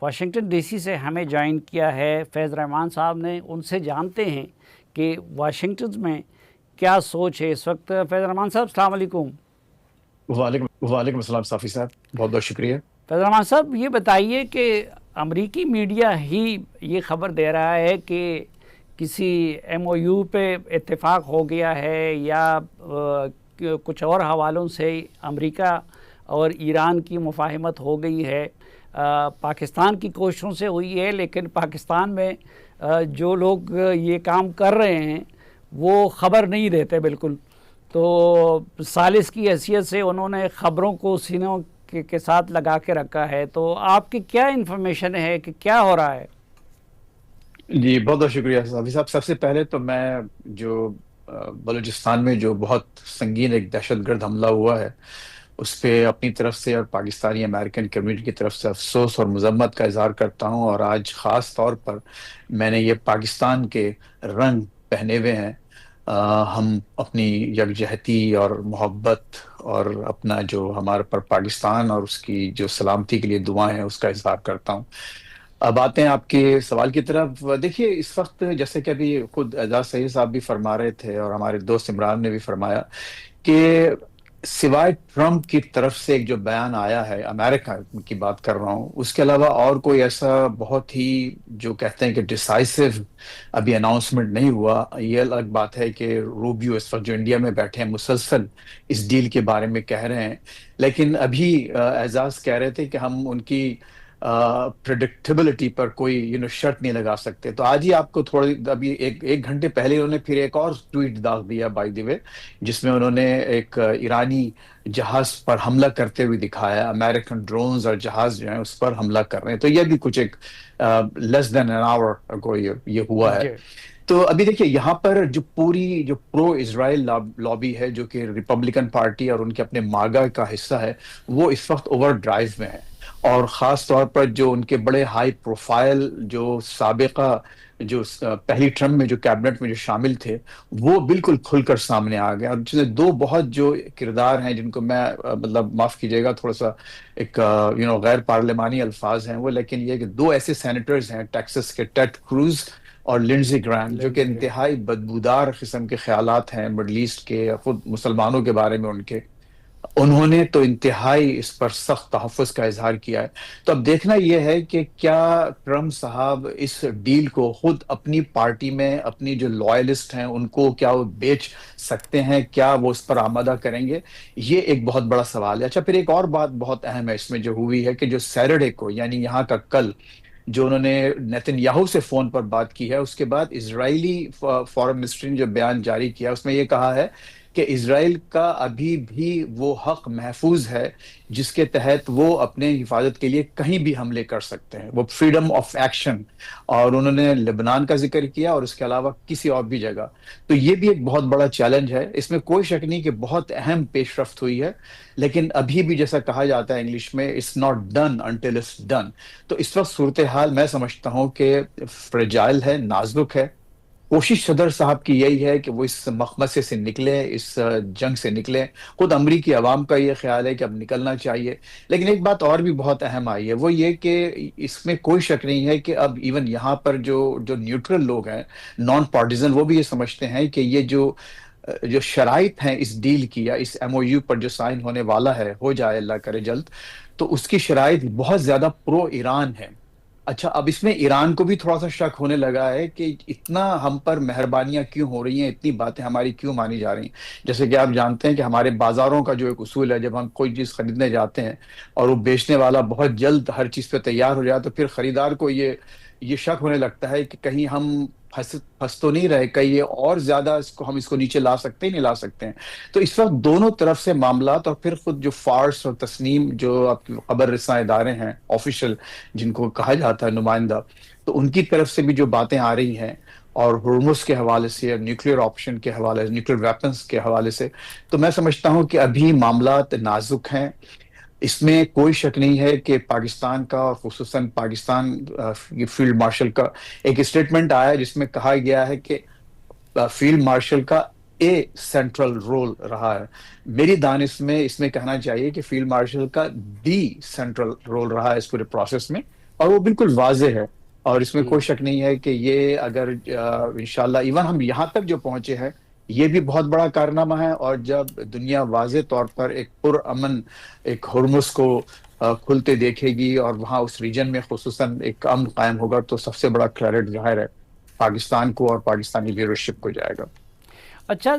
Washington D C سے ہمیں join کیا ہے فیض رحمان صاحب نے. ان سے جانتے ہیں کہ واشنگٹن میں کیا سوچ ہے اس وقت. فیض رحمان صاحب السلام علیکم. وعلیکم السلام صافی صاحب، بہت بہت شکریہ. فیض رحمان صاحب یہ بتائیے کہ امریکی میڈیا ہی یہ خبر دے رہا ہے کہ کسی ایم او یو پہ اتفاق ہو گیا ہے یا کچھ اور حوالوں سے امریکہ اور ایران کی مفاہمت ہو گئی ہے. پاکستان کی کوششوں سے ہوئی ہے، لیکن پاکستان میں جو لوگ یہ کام کر رہے ہیں وہ خبر نہیں دیتے بالکل. تو ثالث کی حیثیت سے انہوں نے خبروں کو سینوں کے ساتھ لگا کے رکھا ہے. تو آپ کی کیا انفارمیشن ہے کہ کیا ہو رہا ہے؟ جی بہت بہت شکریہ صافی صاحب. سب سے پہلے تو میں جو بلوچستان میں جو بہت سنگین ایک دہشت گرد حملہ ہوا ہے اس پہ اپنی طرف سے اور پاکستانی امریکن کمیونٹی کی طرف سے افسوس اور مذمت کا اظہار کرتا ہوں. اور آج خاص طور پر میں نے یہ پاکستان کے رنگ پہنے ہوئے ہیں. ہم اپنی یکجہتی اور محبت اور اپنا جو ہمارے پر پاکستان اور اس کی جو سلامتی کے لیے دعائیں ہیں اس کا اظہار کرتا ہوں. اب آتے ہیں آپ کے سوال کی طرف. دیکھیے اس وقت جیسے کہ ابھی خود اعجاز سعید صاحب بھی فرما رہے تھے اور ہمارے دوست عمران نے بھی فرمایا کہ سوائے ٹرمپ کی طرف سے ایک جو بیان آیا ہے، امریکہ کی بات کر رہا ہوں، اس کے علاوہ اور کوئی ایسا بہت ہی جو کہتے ہیں کہ ڈیسائسو ابھی اناؤنسمنٹ نہیں ہوا. یہ الگ بات ہے کہ روبیو اس وقت جو انڈیا میں بیٹھے ہیں مسلسل اس ڈیل کے بارے میں کہہ رہے ہیں. لیکن ابھی اعجاز کہہ رہے تھے کہ ہم ان کی پریڈکٹیبلٹی پر کوئی شرط نہیں لگا سکتے. تو آج ہی آپ کو تھوڑی ابھی ایک گھنٹے پہلے انہوں نے پھر ایک اور ٹویٹ ڈال دیا بائی دی وے، جس میں انہوں نے ایک ایرانی جہاز پر حملہ کرتے ہوئے دکھایا. امریکن ڈرونز اور جہاز جو ہیں اس پر حملہ کر رہے ہیں. تو یہ بھی کچھ ایک لیس دین این آور اگو یہ ہوا ہے. جی تو ابھی دیکھیے یہاں پر جو پوری جو پرو اسرائیل لابی ہے جو کہ ریپبلکن پارٹی اور ان کے اپنے ماگا کا حصہ ہے، وہ اس وقت اوور ڈرائیو میں ہے. اور خاص طور پر جو ان کے بڑے ہائی پروفائل جو سابقہ جو پہلی ٹرم میں جو کیبنٹ میں جو شامل تھے وہ بالکل کھل کر سامنے آ گئے. اور جن دو بہت جو کردار ہیں جن کو میں مطلب معاف کیجیے گا تھوڑا سا ایک غیر پارلیمانی الفاظ ہیں وہ، لیکن یہ کہ دو ایسے سینیٹرز ہیں ٹیکسس کے، ٹیڈ کروز اور لنڈزی گرام، جو کہ لینڈزی گرین. انتہائی بدبودار قسم کے خیالات ہیں مڈل ایسٹ کے، خود مسلمانوں کے بارے میں ان کے. انہوں نے تو انتہائی اس پر سخت تحفظ کا اظہار کیا ہے. تو اب دیکھنا یہ ہے کہ کیا ٹرمپ صاحب اس ڈیل کو خود اپنی پارٹی میں اپنی جو لوائلسٹ ہیں ان کو کیا وہ بیچ سکتے ہیں، کیا وہ اس پر آمادہ کریں گے، یہ ایک بہت بڑا سوال ہے. اچھا پھر ایک اور بات بہت اہم ہے اس میں جو ہوئی ہے کہ جو سیٹرڈے کو یعنی یہاں کا کل جو انہوں نے نیتن یاہو سے فون پر بات کی ہے، اس کے بعد اسرائیلی فارن منسٹری نے جو بیان جاری کیا اس میں یہ کہا ہے کہ اسرائیل کا ابھی بھی وہ حق محفوظ ہے جس کے تحت وہ اپنے حفاظت کے لیے کہیں بھی حملے کر سکتے ہیں، وہ فریڈم آف ایکشن. اور انہوں نے لبنان کا ذکر کیا اور اس کے علاوہ کسی اور بھی جگہ. تو یہ بھی ایک بہت بڑا چیلنج ہے، اس میں کوئی شک نہیں کہ بہت اہم پیش رفت ہوئی ہے، لیکن ابھی بھی جیسا کہا جاتا ہے انگلش میں it's not done until it's done. تو اس وقت صورتحال میں سمجھتا ہوں کہ فریجائل ہے، نازک ہے. کوشش صدر صاحب کی یہی ہے کہ وہ اس مخمصے سے نکلے، اس جنگ سے نکلے. خود امریکی عوام کا یہ خیال ہے کہ اب نکلنا چاہیے. لیکن ایک بات اور بھی بہت اہم آئی ہے، وہ یہ کہ اس میں کوئی شک نہیں ہے کہ اب ایون یہاں پر جو نیوٹرل لوگ ہیں، نان پارٹیزن، وہ بھی یہ سمجھتے ہیں کہ یہ جو شرائط ہیں اس ڈیل کی یا اس ایم او یو پر جو سائن ہونے والا ہے، ہو جائے اللہ کرے جلد، تو اس کی شرائط بہت زیادہ پرو ایران ہے. اچھا اب اس میں ایران کو بھی تھوڑا سا شک ہونے لگا ہے کہ اتنا ہم پر مہربانیاں کیوں ہو رہی ہیں، اتنی باتیں ہماری کیوں مانی جا رہی ہیں. جیسے کہ آپ جانتے ہیں کہ ہمارے بازاروں کا جو ایک اصول ہے، جب ہم کوئی چیز خریدنے جاتے ہیں اور وہ بیچنے والا بہت جلد ہر چیز پہ تیار ہو جائے تو پھر خریدار کو یہ شک ہونے لگتا ہے کہ کہیں ہم پھنس تو نہیں رہے، کہیں یہ اور زیادہ ہم اس کو نیچے لا سکتے ہی نہیں لا سکتے ہیں. تو اس وقت دونوں طرف سے معاملات، اور پھر خود جو فارس اور تسنیم جو آپ کی خبر رساں ادارے ہیں آفیشل جن کو کہا جاتا ہے نمائندہ، تو ان کی طرف سے بھی جو باتیں آ رہی ہیں اور ہرمز کے حوالے سے اور نیوکلیئر آپشن کے حوالے سے، نیوکلیئر ویپنز کے حوالے سے، تو میں سمجھتا ہوں کہ ابھی معاملات نازک ہیں. اس میں کوئی شک نہیں ہے کہ پاکستان کا اور خصوصاً پاکستان فیلڈ مارشل کا ایک اسٹیٹمنٹ آیا ہے جس میں کہا گیا ہے کہ فیلڈ مارشل کا سینٹرل رول رہا ہے. میری دانش میں اس میں کہنا چاہیے کہ فیلڈ مارشل کا دی سینٹرل رول رہا ہے اس پورے پروسیس میں. اور وہ بالکل واضح ہے، اور اس میں کوئی شک نہیں ہے کہ یہ اگر انشاءاللہ ایون ہم یہاں تک جو پہنچے ہیں یہ بھی بہت بڑا کارنامہ ہے، اور جب دنیا واضح طور پر ایک پرامن ایک ہرمز کو کھلتے دیکھے گی اور وہاں اس ریجن میں خصوصاً ایک امن قائم ہوگا، تو سب سے بڑا کریڈٹ ظاہر ہے پاکستان کو اور پاکستانی لیڈرشپ کو جائے گا۔ اچھا،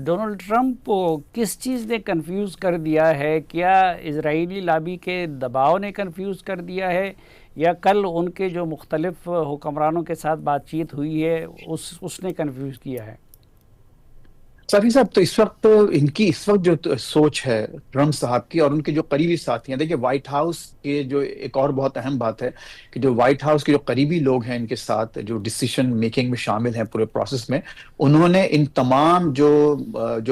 ڈونلڈ ٹرمپ کو کس چیز نے کنفیوز کر دیا ہے؟ کیا اسرائیلی لابی کے دباؤ نے کنفیوز کر دیا ہے، یا کل ان کے جو مختلف حکمرانوں کے ساتھ بات چیت ہوئی ہے اس نے کنفیوز کیا ہے؟ سفی صاحب، تو اس وقت ان کی اس وقت جو سوچ ہے ٹرمپ صاحب کی اور ان کے جو قریبی ساتھی ہیں، دیکھیں وائٹ ہاؤس کے جو ایک اور بہت اہم بات ہے کہ جو وائٹ ہاؤس کے جو قریبی لوگ ہیں ان کے ساتھ جو ڈیسیشن میکنگ میں شامل ہیں پورے پروسیس میں، انہوں نے ان تمام جو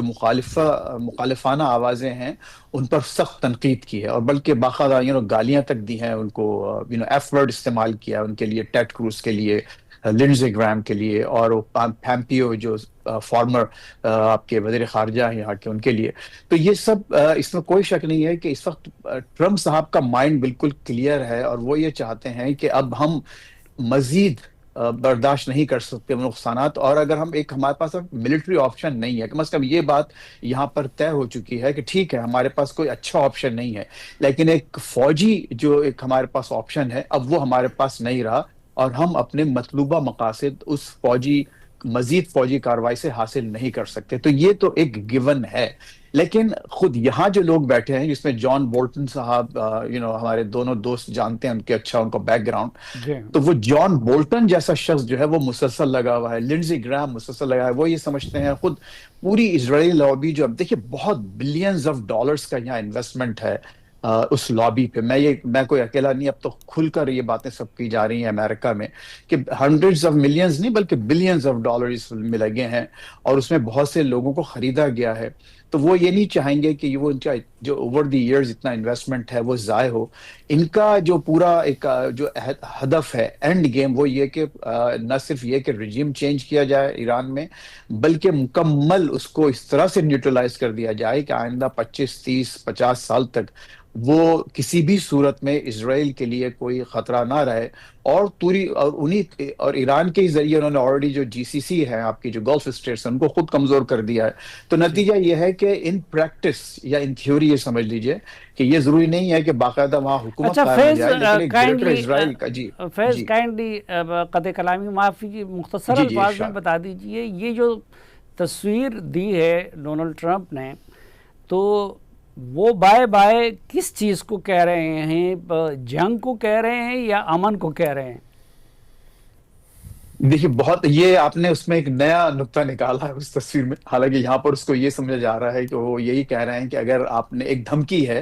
مخالفانہ آوازیں ہیں ان پر سخت تنقید کی ہے، اور بلکہ باقاعدہ گالیاں تک دی ہیں ان کو، ایف ورڈ استعمال کیا ان کے لیے، ٹیڈ کروز کے لیے، لنڈزے گرام کے لیے، اور پامپیو جو فارمر آپ کے وزیر خارجہ ہیں یہاں کے، ان کے لیے۔ تو یہ سب اس میں کوئی شک نہیں ہے کہ اس وقت ٹرمپ صاحب کا مائنڈ بالکل کلیئر ہے، اور وہ یہ چاہتے ہیں کہ اب ہم مزید برداشت نہیں کر سکتے وہ نقصانات، اور اگر ہمارے پاس اب ملٹری آپشن نہیں ہے، کم از کم یہ بات یہاں پر طے ہو چکی ہے کہ ٹھیک ہے ہمارے پاس کوئی اچھا آپشن نہیں ہے، لیکن ایک فوجی جو ایک ہمارے پاس آپشن ہے اب وہ ہمارے پاس نہیں رہا، اور ہم اپنے مطلوبہ مقاصد اس مزید فوجی کارروائی سے حاصل نہیں کر سکتے۔ تو یہ تو ایک گیون ہے، لیکن خود یہاں جو لوگ بیٹھے ہیں جس میں جان بولٹن صاحب، ہمارے دونوں دوست جانتے ہیں ان کو بیک گراؤنڈ، جی تو وہ جان بولٹن جیسا شخص جو ہے وہ مسلسل لگا ہوا ہے، لنڈزی گرام مسلسل لگا ہے، وہ یہ سمجھتے ہیں خود پوری اسرائیلی لابی جو اب دیکھیے بہت بلینز آف ڈالرز کا یہاں انویسٹمنٹ ہے اس لابی پہ، میں کوئی اکیلا نہیں، اب تو کھل کر یہ باتیں سب کی جا رہی ہیں امریکہ میں کہ ہنڈریڈز آف ملینز نہیں بلکہ بلینز آف ڈالر اس میں لگے ہیں، اور اس میں بہت سے لوگوں کو خریدا گیا ہے۔ تو وہ یہ نہیں چاہیں گے کہ وہ ان کا جو اوور دی ایئرز اتنا انویسٹمنٹ ہے وہ ضائع ہو۔ ان کا جو پورا ایک جو ہدف ہے اینڈ گیم، وہ یہ کہ نہ صرف یہ کہ رجیم چینج کیا جائے ایران میں، بلکہ مکمل اس کو اس طرح سے نیوٹرلائز کر دیا جائے کہ آئندہ 25 30 50 سال تک وہ کسی بھی صورت میں اسرائیل کے لیے کوئی خطرہ نہ رہے، اور اور ایران کے ذریعے انہوں نے آلریڈی جو جی سی سی ہے آپ کی جو گلف اسٹیٹس ہیں ان کو خود کمزور کر دیا ہے۔ تو نتیجہ یہ ہے کہ ان پریکٹس یا ان تھیوری یہ سمجھ لیجئے کہ یہ ضروری نہیں ہے کہ باقاعدہ وہاں حکومت اچھا قائم ہو جائے، لیکن فیض ایک گریٹر اسرائیل کا فیض کائنڈلی قطع کلامی معافی کی مختصر الفاظ میں بتا دیجئے، یہ جو تصویر دی ہے ڈونلڈ ٹرمپ نے، تو وہ بائے بائے کس چیز کو کہہ رہے ہیں؟ جنگ کو کہہ رہے ہیں یا امن کو کہہ رہے ہیں؟ دیکھیے بہت یہ آپ نے اس میں ایک نیا نقطہ نکالا ہے اس تصویر میں، حالانکہ یہاں پر اس کو یہ سمجھا جا رہا ہے کہ وہ یہی کہہ رہے ہیں کہ اگر آپ نے ایک دھمکی ہے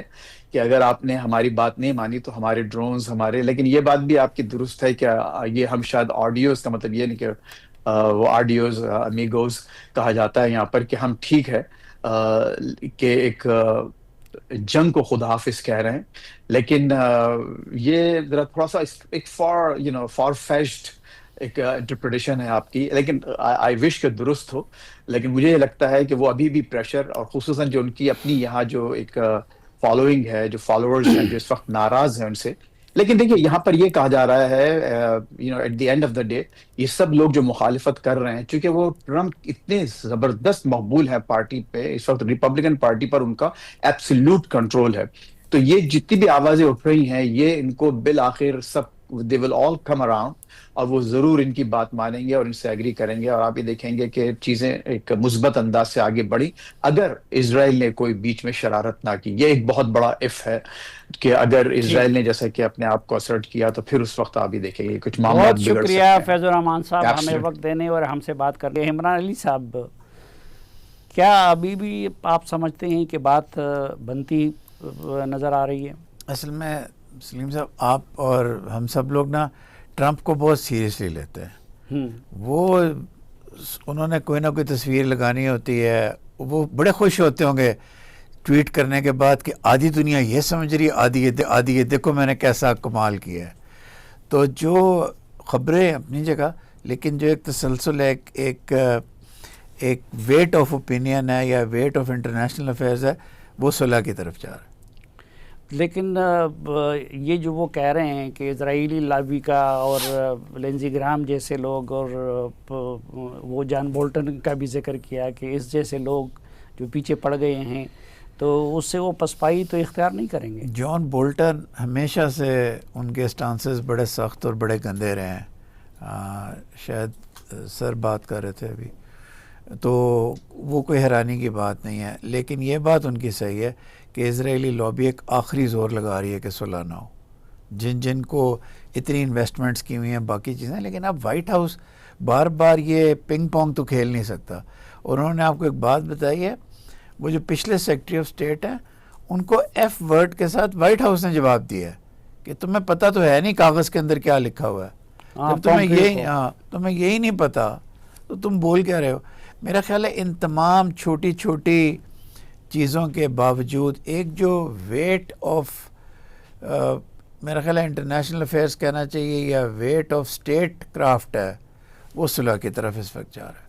کہ اگر آپ نے ہماری بات نہیں مانی تو ہمارے ڈرونز لیکن یہ بات بھی آپ کی درست ہے کہ یہ ہم شاید آڈیوز کا مطلب یہ نہیں کہ وہ آڈیوز امیگوز کہا جاتا ہے یہاں پر کہ ہم ٹھیک ہے کہ ایک جنگ کو خدا حافظ کہہ رہے ہیں، لیکن یہ ذرا تھوڑا سا ایک فار فیچڈ ایک انٹرپریٹیشن ہے آپ کی، لیکن آئی وش کہ درست ہو، لیکن مجھے یہ لگتا ہے کہ وہ ابھی بھی پریشر، اور خصوصاً جو ان کی اپنی یہاں جو ایک فالوئنگ ہے، جو فالوورز ہیں جو اس وقت ناراض ہیں ان سے۔ لیکن دیکھیے یہاں پر یہ کہا جا رہا ہے at the end of the day یہ سب لوگ جو مخالفت کر رہے ہیں، چونکہ وہ ٹرمپ اتنے زبردست مقبول ہیں پارٹی پہ، اس وقت ریپبلکن پارٹی پر ان کا ایبسلیوٹ کنٹرول ہے، تو یہ جتنی بھی آوازیں اٹھ رہی ہیں یہ ان کو بالآخر سب they will all come around، اور وہ ضرور ان کی بات مانیں گے اور ان سے ایگری کریں گے، اور آپ یہ دیکھیں گے کہ چیزیں ایک مثبت انداز سے آگے بڑھی اگر اسرائیل نے کوئی بیچ میں شرارت نہ کی۔ یہ ایک بہت بڑا اف ہے کہ اگر اسرائیل نے جیسا کہ اپنے آپ کو اسرٹ کیا تو پھر اس وقت آپ یہ دیکھیں گے کچھ معاملات بہت بگڑ سکتے شکریہ ہیں۔ فیض الرحمان صاحب ہمیں وقت دینے اور ہم سے بات کرنے۔ عمران علی صاحب، کیا ابھی بھی آپ سمجھتے ہیں کہ بات بنتی نظر آ رہی ہے؟ اصل میں سلیم صاحب، آپ اور ہم سب لوگ نا ٹرمپ کو بہت سیریسلی لیتے ہیں۔ وہ انہوں نے کوئی نہ کوئی تصویر لگانی ہوتی ہے، وہ بڑے خوش ہوتے ہوں گے ٹویٹ کرنے کے بعد کہ آدھی دنیا یہ سمجھ رہی ہے، آدھی یہ دیکھو میں نے کیسا کمال کیا ہے۔ تو جو خبریں اپنی جگہ، لیکن جو ایک تسلسل ہے، ایک ویٹ آف اوپینین ہے یا ویٹ آف انٹرنیشنل افیئرز ہے، وہ صلح کی طرف جا رہا ہے۔ لیکن یہ جو وہ کہہ رہے ہیں کہ اسرائیلی لابی کا اور لینزی گرام جیسے لوگ اور وہ جان بولٹن کا بھی ذکر کیا کہ اس جیسے لوگ جو پیچھے پڑ گئے ہیں تو اس سے وہ پسپائی تو اختیار نہیں کریں گے. جان بولٹن ہمیشہ سے ان کے سٹانسز بڑے سخت اور بڑے گندے رہے ہیں. شاید سر بات کر رہے تھے ابھی, تو وہ کوئی حیرانی کی بات نہیں ہے. لیکن یہ بات ان کی صحیح ہے کہ اسرائیلی لابی ایک آخری زور لگا رہی ہے کہ صلح نہ ہو, جن کو اتنی انویسٹمنٹس کی ہوئی ہیں باقی چیزیں. لیکن اب وائٹ ہاؤس بار بار یہ پنگ پونگ تو کھیل نہیں سکتا. اور انہوں نے آپ کو ایک بات بتائی ہے, وہ جو پچھلے سیکرٹری آف اسٹیٹ ہیں ان کو ایف ورڈ کے ساتھ وائٹ ہاؤس نے جواب دیا ہے کہ تمہیں پتہ تو ہے نہیں کاغذ کے اندر کیا لکھا ہوا ہے. جب تمہیں یہی نہیں پتا تو تم بول کیا رہے ہو. میرا خیال ہے ان تمام چھوٹی چھوٹی چیزوں کے باوجود ایک جو ویٹ آف میرا خیال ہے انٹرنیشنل افیئرس کہنا چاہیے یا ویٹ آف اسٹیٹ کرافٹ ہے, وہ صلح کی طرف اس وقت جا رہا ہے.